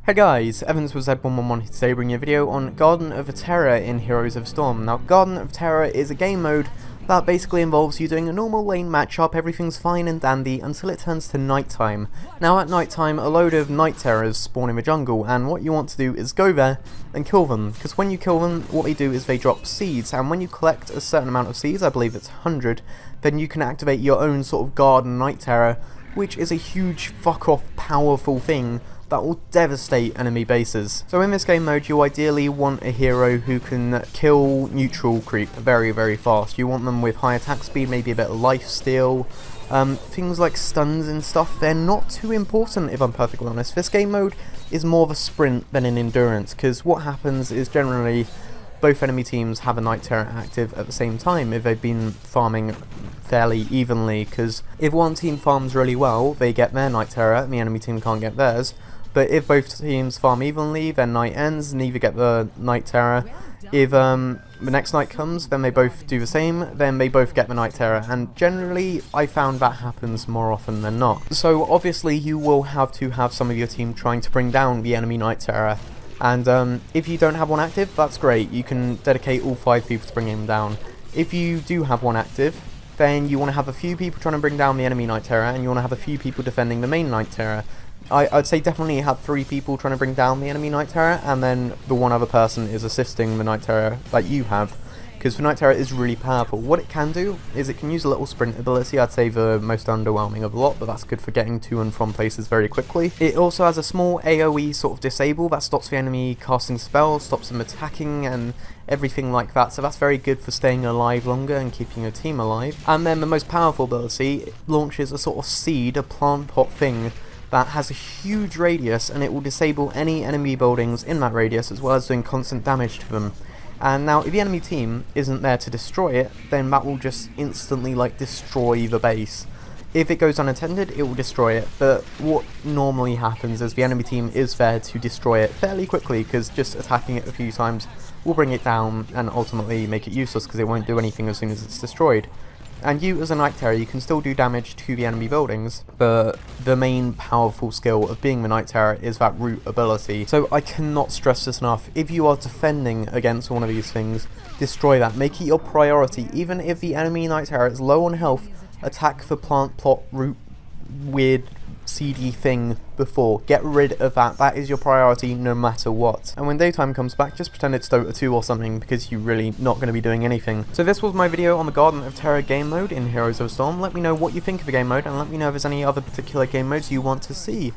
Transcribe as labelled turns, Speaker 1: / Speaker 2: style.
Speaker 1: Hey guys, Evans with Z111 here today bringing you a video on Garden of Terror in Heroes of Storm. Now, Garden of Terror is a game mode that basically involves you doing a normal lane matchup, everything's fine and dandy until it turns to nighttime. Now at nighttime, a load of night terrors spawn in the jungle, and what you want to do is go there and kill them, because when you kill them, what they do is they drop seeds, and when you collect a certain amount of seeds, I believe it's 100, then you can activate your own sort of garden night terror, which is a huge fuck off powerful thing that will devastate enemy bases. So in this game mode you ideally want a hero who can kill neutral creep very fast. You want them with high attack speed, maybe a bit of lifesteal. Things like stuns and stuff, they're not too important if I'm perfectly honest. This game mode is more of a sprint than an endurance, because what happens is generally both enemy teams have a night terror active at the same time if they've been farming fairly evenly, because if one team farms really well they get their night terror and the enemy team can't get theirs. But if both teams farm evenly, then night ends, neither get the night terror. If the next night comes, then they both do the same, then they both get the night terror, and generally I found that happens more often than not. So obviously you will have to have some of your team trying to bring down the enemy night terror, and if you don't have one active, that's great, you can dedicate all 5 people to bringing him down. If you do have one active, then you want to have a few people trying to bring down the enemy night terror, and you want to have a few people defending the main night terror. I'd say definitely have 3 people trying to bring down the enemy night terror, and then the one other person is assisting the night terror that you have, because the night terror is really powerful. What it can do is it can use a little sprint ability. I'd say the most underwhelming of the lot, but that's good for getting to and from places very quickly. It also has a small AoE sort of disable that stops the enemy casting spells, stops them attacking and everything like that, so that's very good for staying alive longer and keeping your team alive. And then the most powerful ability, it launches a sort of seed, a plant pot thing that has a huge radius, and it will disable any enemy buildings in that radius as well as doing constant damage to them. And now if the enemy team isn't there to destroy it, then that will just instantly like destroy the base. If it goes unattended, it will destroy it, but what normally happens is the enemy team is there to destroy it fairly quickly, because just attacking it a few times will bring it down and ultimately make it useless because it won't do anything as soon as it's destroyed. And you as a night terror, you can still do damage to the enemy buildings, but the main powerful skill of being the night terror is that root ability. So I cannot stress this enough, if you are defending against one of these things, destroy that, make it your priority. Even if the enemy night terror is low on health, attack the plant plot root weird seedy thing before. Get rid of that. That is your priority no matter what. And when daytime comes back, just pretend it's Dota 2 or something, because you're really not going to be doing anything. So this was my video on the Garden of Terror game mode in Heroes of Storm. Let me know what you think of the game mode, and let me know if there's any other particular game modes you want to see.